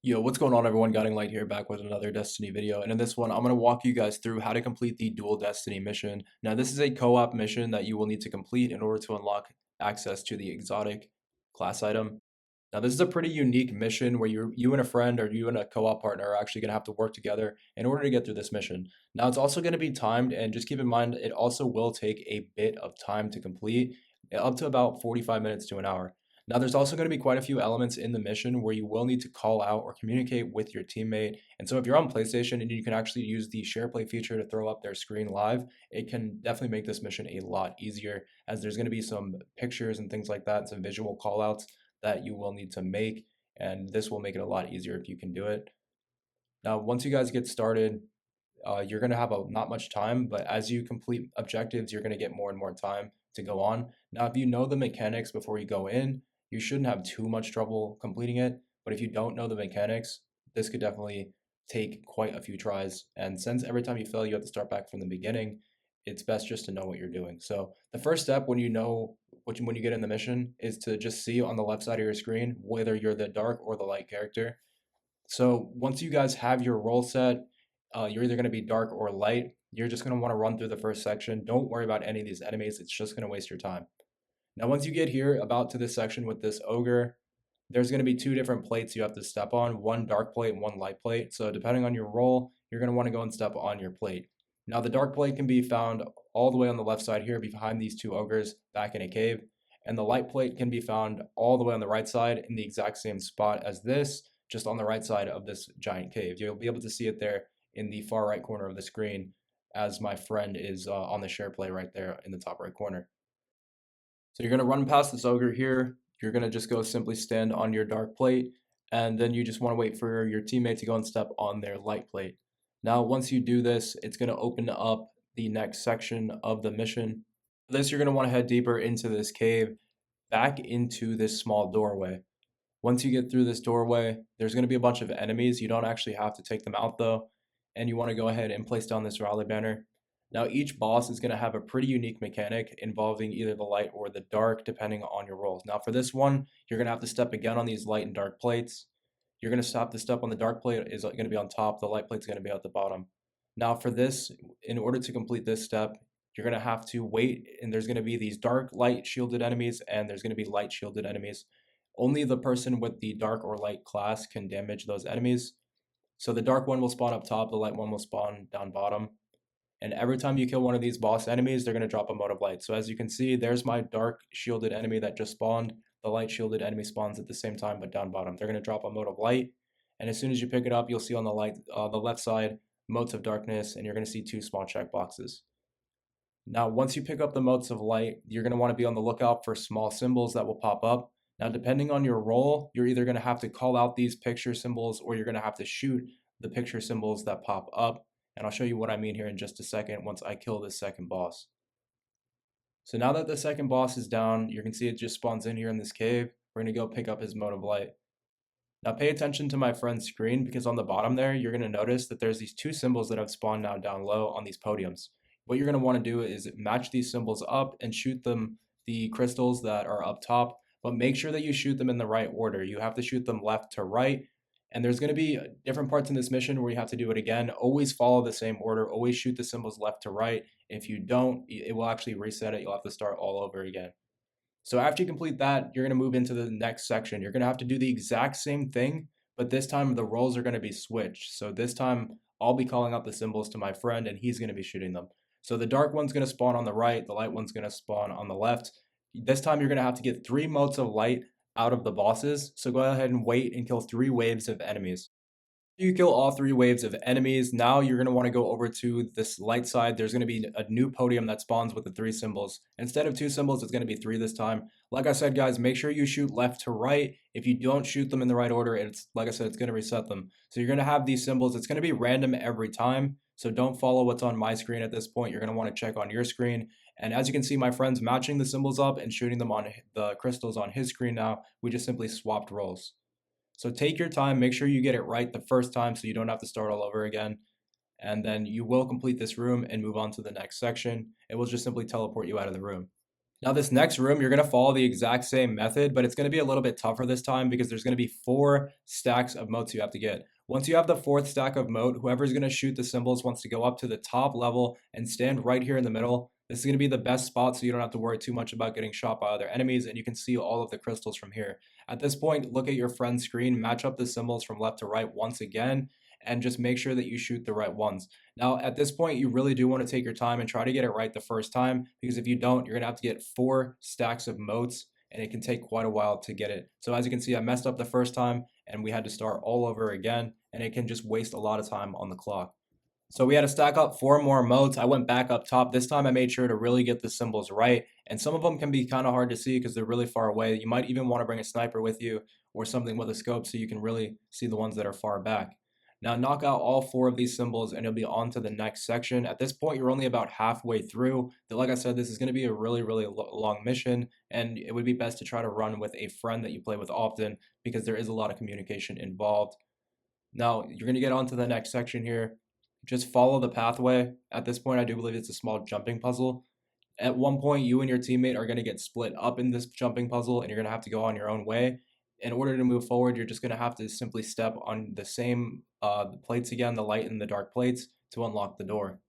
Yo, what's going on everyone? Guiding Light here, back with another Destiny video. And in this one, I'm going to walk you guys through how to complete the Dual Destiny mission. Now, this is a co-op mission that you will need to complete in order to unlock access to the exotic class item. Now, this is a pretty unique mission where you and a friend or you and a co-op partner are actually going to have to work together in order to get through this mission. Now, it's also going to be timed, and just keep in mind, it also will take a bit of time to complete, up to about 45 minutes to an hour. Now, there's also going to be quite a few elements in the mission where you will need to call out or communicate with your teammate. And so, if you're on PlayStation and you can actually use the share play feature to throw up their screen live, it can definitely make this mission a lot easier, as there's going to be some pictures and things like that, some visual callouts that you will need to make. And this will make it a lot easier if you can do it. Now, once you guys get started, you're going to have not much time, but as you complete objectives, you're going to get more and more time to go on. Now, if you know the mechanics before you go in, you shouldn't have too much trouble completing it. But if you don't know the mechanics, this could definitely take quite a few tries. And since every time you fail, you have to start back from the beginning, it's best just to know what you're doing. So the first step when you know when you get in the mission is to just see on the left side of your screen whether you're the dark or the light character. So once you guys have your role set, you're either going to be dark or light. You're just going to want to run through the first section. Don't worry about any of these enemies. It's just going to waste your time. Now, once you get here about to this section with this ogre, there's going to be two different plates you have to step on, one dark plate and one light plate. So depending on your role, you're going to want to go and step on your plate. Now, the dark plate can be found all the way on the left side here behind these two ogres back in a cave. And the light plate can be found all the way on the right side in the exact same spot as this, just on the right side of this giant cave. You'll be able to see it there in the far right corner of the screen, as my friend is on the share play right there in the top right corner. So you're going to run past this ogre here. You're going to just go simply stand on your dark plate, and then you just want to wait for your teammate to go and step on their light plate. Now, once you do this, it's going to open up the next section of the mission. For this, you're going to want to head deeper into this cave, back into this small doorway. Once you get through this doorway, there's going to be a bunch of enemies. You don't actually have to take them out though, and you want to go ahead and place down this rally banner. Now, each boss is going to have a pretty unique mechanic involving either the light or the dark, depending on your roles. Now, for this one, you're going to have to step again on these light and dark plates. You're going to stop the step on the dark plate is going to be on top. The light plate's going to be at the bottom. Now, for this, in order to complete this step, you're going to have to wait, and there's going to be these dark light shielded enemies, and there's going to be light shielded enemies. Only the person with the dark or light class can damage those enemies. So the dark one will spawn up top, the light one will spawn down bottom. And every time you kill one of these boss enemies, they're going to drop a mode of light. So as you can see, there's my dark shielded enemy that just spawned. The light shielded enemy spawns at the same time, but down bottom. They're going to drop a mode of light. And as soon as you pick it up, you'll see on the left side, motes of darkness, and you're going to see two small check boxes. Now, once you pick up the motes of light, you're going to want to be on the lookout for small symbols that will pop up. Now, depending on your role, you're either going to have to call out these picture symbols or you're going to have to shoot the picture symbols that pop up. And I'll show you what I mean here in just a second once I kill this second boss. So now that the second boss is down, you can see it just spawns in here in this cave. We're going to go pick up his mote of light. Now pay attention to my friend's screen, because on the bottom there, you're going to notice that there's these two symbols that have spawned now down low on these podiums. What you're going to want to do is match these symbols up and shoot the crystals that are up top, but make sure that you shoot them in the right order. You have to shoot them left to right, and there's going to be different parts in this mission where you have to do it again. Always follow the same order. Always shoot the symbols left to right. If you don't, it will actually reset it. You'll have to start all over again. So after you complete that, you're going to move into the next section. You're going to have to do the exact same thing, but this time the roles are going to be switched. So this time I'll be calling out the symbols to my friend and he's going to be shooting them. So the dark one's going to spawn on the right, the light one's going to spawn on the left. This time you're going to have to get 3 motes of light out of the bosses. So go ahead and wait and kill 3 waves of enemies. You kill all 3 waves of enemies. Now you're going to want to go over to this light side. There's going to be a new podium that spawns with the 3 symbols. Instead of 2 symbols, it's going to be 3 this time. Like I said, guys, make sure you shoot left to right. If you don't shoot them in the right order, it's like I said, it's going to reset them. So you're going to have these symbols. It's going to be random every time. So don't follow what's on my screen at this point. You're going to want to check on your screen. And as you can see, my friend's matching the symbols up and shooting them on the crystals on his screen now. We just simply swapped roles. So take your time, make sure you get it right the first time so you don't have to start all over again. And then you will complete this room and move on to the next section. It will just simply teleport you out of the room. Now this next room, you're gonna follow the exact same method, but it's gonna be a little bit tougher this time because there's gonna be 4 stacks of motes you have to get. Once you have the 4th stack of mote, whoever's gonna shoot the symbols wants to go up to the top level and stand right here in the middle. This is gonna be the best spot so you don't have to worry too much about getting shot by other enemies, and you can see all of the crystals from here. At this point, look at your friend's screen, match up the symbols from left to right once again, and just make sure that you shoot the right ones. Now, at this point, you really do want to take your time and try to get it right the first time, because if you don't, you're going to have to get 4 stacks of motes, and it can take quite a while to get it. So as you can see, I messed up the first time, and we had to start all over again, and it can just waste a lot of time on the clock. So we had to stack up 4 more motes. I went back up top. This time I made sure to really get the symbols right, and some of them can be kind of hard to see because they're really far away. You might even want to bring a sniper with you or something with a scope so you can really see the ones that are far back. Now knock out all 4 of these symbols and you'll be on to the next section. At this point, you're only about halfway through. Like I said, this is going to be a really long mission, and it would be best to try to run with a friend that you play with often because there is a lot of communication involved. Now you're going to get on to the next section here. Just follow the pathway. At this point, I do believe it's a small jumping puzzle. At one point, you and your teammate are going to get split up in this jumping puzzle, and you're going to have to go on your own way. In order to move forward, you're just going to have to simply step on the same plates again, the light and the dark plates, to unlock the door.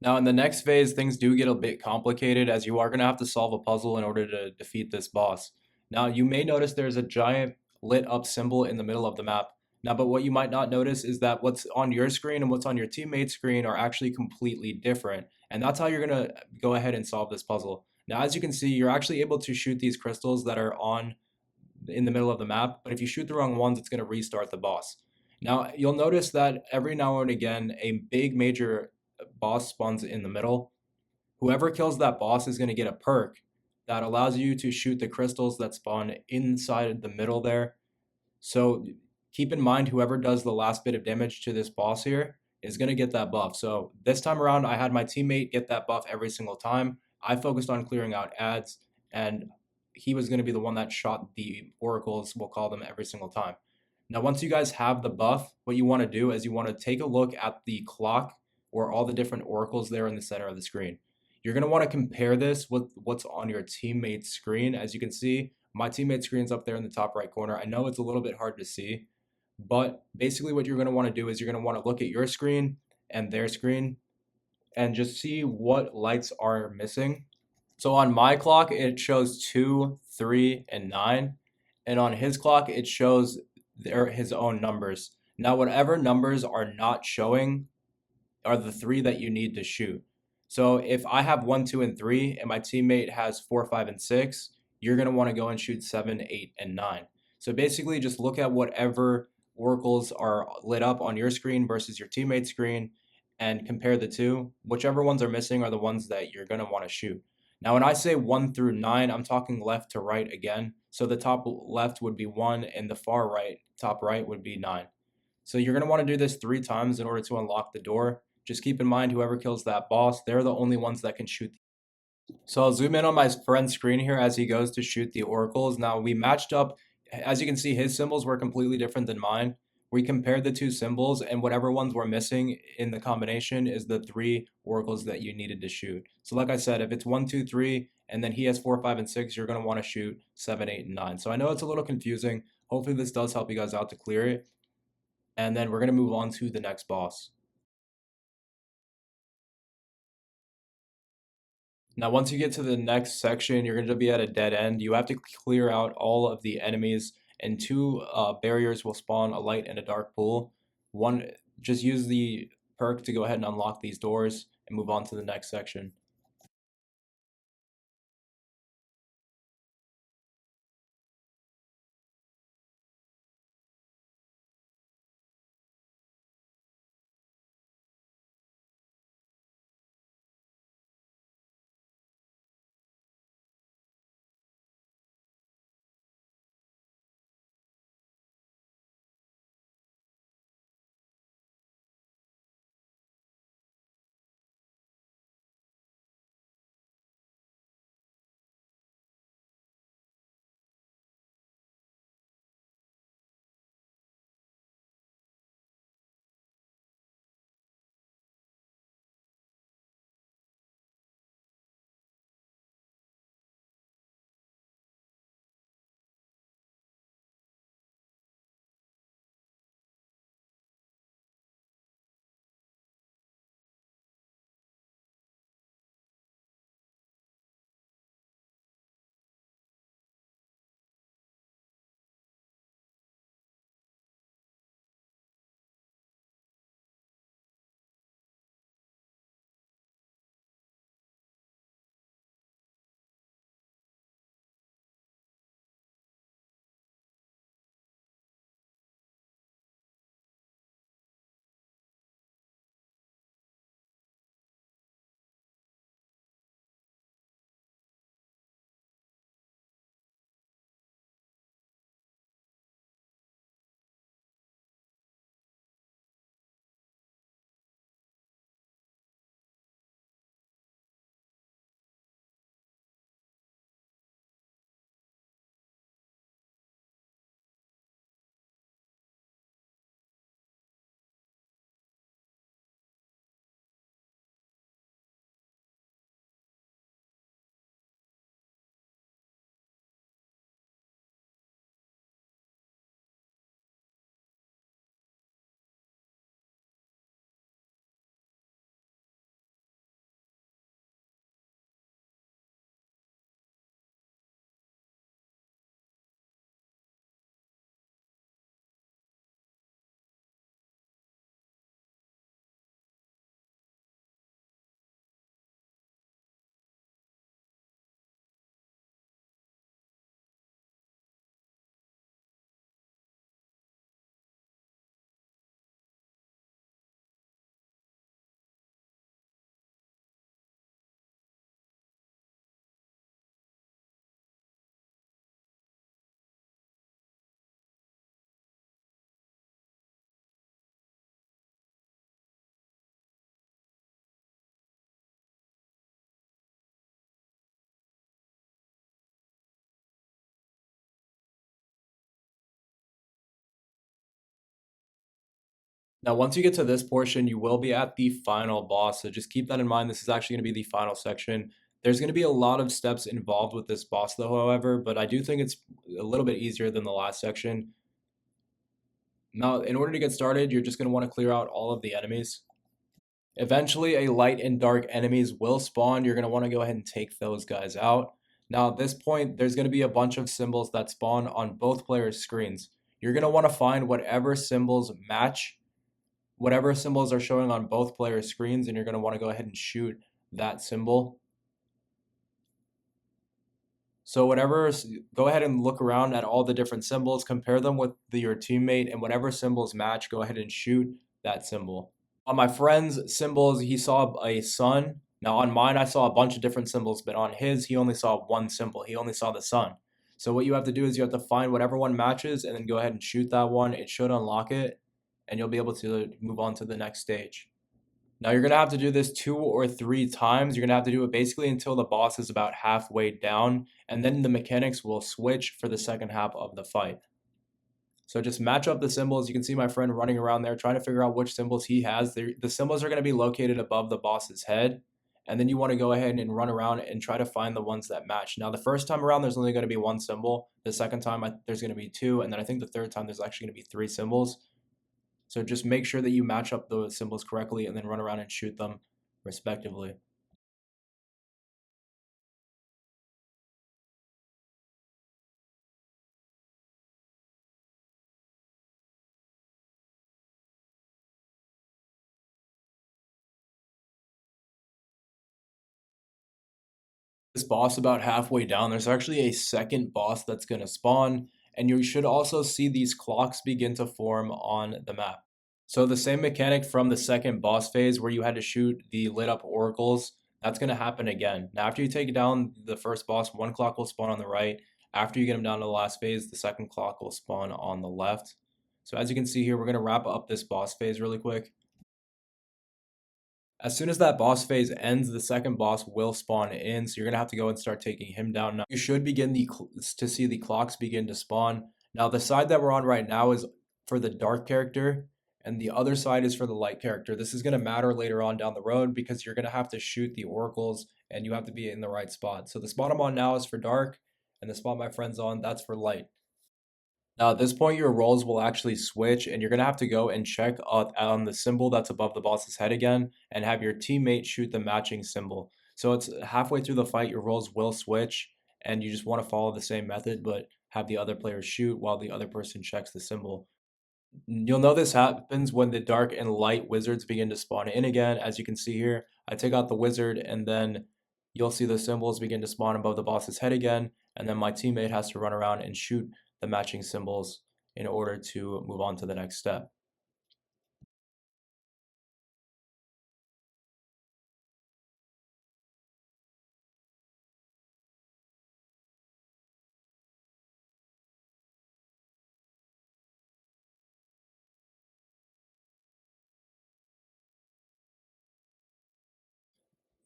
Now, in the next phase, things do get a bit complicated as you are going to have to solve a puzzle in order to defeat this boss. Now, you may notice there's a giant lit up symbol in the middle of the map. Now, but what you might not notice is that what's on your screen and what's on your teammate's screen are actually completely different. And that's how you're going to go ahead and solve this puzzle. Now, as you can see, you're actually able to shoot these crystals that are on in the middle of the map, but if you shoot the wrong ones, it's going to restart the boss. Now, you'll notice that every now and again, a big major boss spawns in the middle. Whoever kills that boss is going to get a perk that allows you to shoot the crystals that spawn inside the middle there. So keep in mind, whoever does the last bit of damage to this boss here is going to get that buff. So this time around, I had my teammate get that buff every single time. I focused on clearing out ads, and he was going to be the one that shot the oracles, we'll call them, every single time. Now, once you guys have the buff, what you want to do is you want to take a look at the clock or all the different oracles there in the center of the screen. You're going to want to compare this with what's on your teammate's screen. As you can see, my teammate's screen's up there in the top right corner. I know it's a little bit hard to see, but basically what you're going to want to do is you're going to want to look at your screen and their screen and just see what lights are missing. So on my clock, it shows 2, 3, and 9. And on his clock, it shows his own numbers. Now, whatever numbers are not showing are the three that you need to shoot. So if I have 1, 2, and 3, and my teammate has 4, 5, and 6, you're going to want to go and shoot 7, 8, and 9. So basically, just look at whatever oracles are lit up on your screen versus your teammate's screen and compare the two. Whichever ones are missing are the ones that you're going to want to shoot. Now, when I say 1 through 9, I'm talking left to right again. So the top left would be 1, and the far right, top right, would be 9. So you're going to want to do this 3 times in order to unlock the door. Just keep in mind, whoever kills that boss, they're the only ones that can shoot. So I'll zoom in on my friend's screen here as he goes to shoot the oracles. Now we matched up, as you can see, his symbols were completely different than mine. We compared the two symbols, and whatever ones were missing in the combination is the 3 oracles that you needed to shoot. So like I said, if it's 1, 2, 3, and then he has 4, 5, and 6, you're going to want to shoot 7, 8, and 9. So I know it's a little confusing. Hopefully this does help you guys out to clear it. And then we're going to move on to the next boss. Now, once you get to the next section, you're going to be at a dead end. You have to clear out all of the enemies, and 2 barriers will spawn a light and a dark pool. One, just use the perk to go ahead and unlock these doors and move on to the next section. Now, once you get to this portion, you will be at the final boss. So just keep that in mind. This is actually going to be the final section. There's going to be a lot of steps involved with this boss, though, however, but I do think it's a little bit easier than the last section. Now, in order to get started, you're just going to want to clear out all of the enemies. Eventually, a light and dark enemies will spawn. You're going to want to go ahead and take those guys out. Now, at this point, there's going to be a bunch of symbols that spawn on both players' screens. You're going to want to find whatever symbols match, whatever symbols are showing on both players' screens, and you're going to want to go ahead and shoot that symbol. So go ahead and look around at all the different symbols, compare them with your teammate, and whatever symbols match, go ahead and shoot that symbol. On my friend's symbols, he saw a sun. Now on mine, I saw a bunch of different symbols, but on his, he only saw one symbol. He only saw the sun. So what you have to do is you have to find whatever one matches and then go ahead and shoot that one. It should unlock it, and you'll be able to move on to the next stage. Now you're going to have to do this 2 or 3 times. You're going to have to do it basically until the boss is about halfway down, and then the mechanics will switch for the second half of the fight. So just match up the symbols. You can see my friend running around there trying to figure out which symbols he has. The symbols are going to be located above the boss's head. And then you want to go ahead and run around and try to find the ones that match. Now, the first time around, there's only going to be one symbol. The second time, there's going to be two. And then I think the third time, there's actually going to be 3 symbols. So just make sure that you match up those symbols correctly and then run around and shoot them respectively. This boss about halfway down, there's actually a second boss that's going to spawn, and you should also see these clocks begin to form on the map. So the same mechanic from the second boss phase where you had to shoot the lit up oracles, that's going to happen again. Now after you take down the first boss, one clock will spawn on the right. After you get him down to the last phase, the second clock will spawn on the left. So as you can see here, we're going to wrap up this boss phase really quick. As soon as that boss phase ends, the second boss will spawn in, so you're going to have to go and start taking him down. Now, you should begin to see the clocks begin to spawn. Now, the side that we're on right now is for the dark character, and the other side is for the light character. This is going to matter later on down the road because you're going to have to shoot the oracles, and you have to be in the right spot. So the spot I'm on now is for dark, and the spot my friend's on, that's for light. Now, at this point, your roles will actually switch, and you're going to have to go and check on the symbol that's above the boss's head again and have your teammate shoot the matching symbol. So it's halfway through the fight, your roles will switch, and you just want to follow the same method, but have the other player shoot while the other person checks the symbol. You'll know this happens when the dark and light wizards begin to spawn in again. As you can see here, I take out the wizard, and then you'll see the symbols begin to spawn above the boss's head again, and then my teammate has to run around and shoot the matching symbols in order to move on to the next step.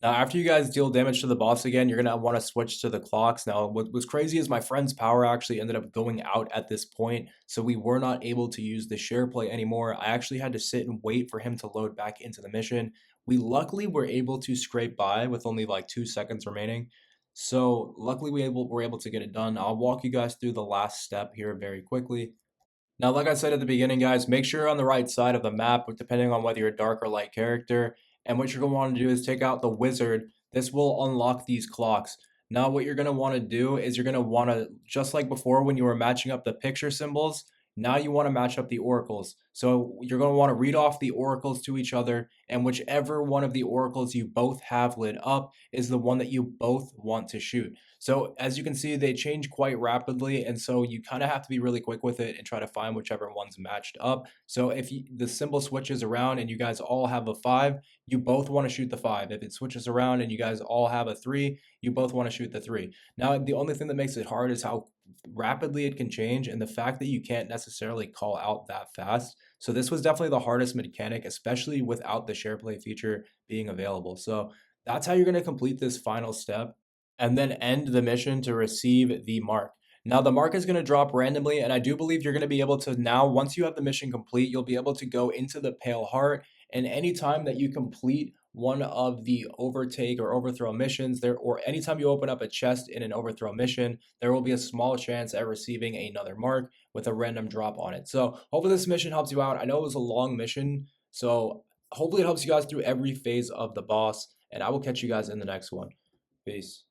Now, after you guys deal damage to the boss again, you're gonna want to switch to the clocks. Now, what was crazy is my friend's power actually ended up going out at this point, so we were not able to use the share play anymore. I actually had to sit and wait for him to load back into the mission. We luckily were able to scrape by with only like 2 seconds remaining. So luckily were able to get it done. I'll walk you guys through the last step here very quickly. Now, like I said at the beginning, guys, make sure you're on the right side of the map, depending on whether you're a dark or light character. And what you're going to want to do is take out the wizard. This will unlock these clocks. Now, what you're going to want to do is you're going to want to, just like before when you were matching up the picture symbols, now you want to match up the oracles. So you're going to want to read off the oracles to each other, and whichever one of the oracles you both have lit up is the one that you both want to shoot. So as you can see, they change quite rapidly, and so you kind of have to be really quick with it and try to find whichever one's matched up. So if the symbol switches around and you guys all have a 5, you both want to shoot the 5. If it switches around and you guys all have a 3, you both want to shoot the 3. Now, the only thing that makes it hard is how rapidly it can change and the fact that you can't necessarily call out that fast. So this was definitely the hardest mechanic, especially without the share play feature being available. So that's how you're going to complete this final step and then end the mission to receive the mark. Now the mark is going to drop randomly, and I do believe you're going to be able to now, once you have the mission complete, you'll be able to go into the Pale Heart, and anytime that you complete one of the overtake or overthrow missions there, or anytime you open up a chest in an overthrow mission, there will be a small chance at receiving another mark with a random drop on it. So hopefully this mission helps you out. I know it was a long mission, so hopefully it helps you guys through every phase of the boss, and I will catch you guys in the next one. Peace.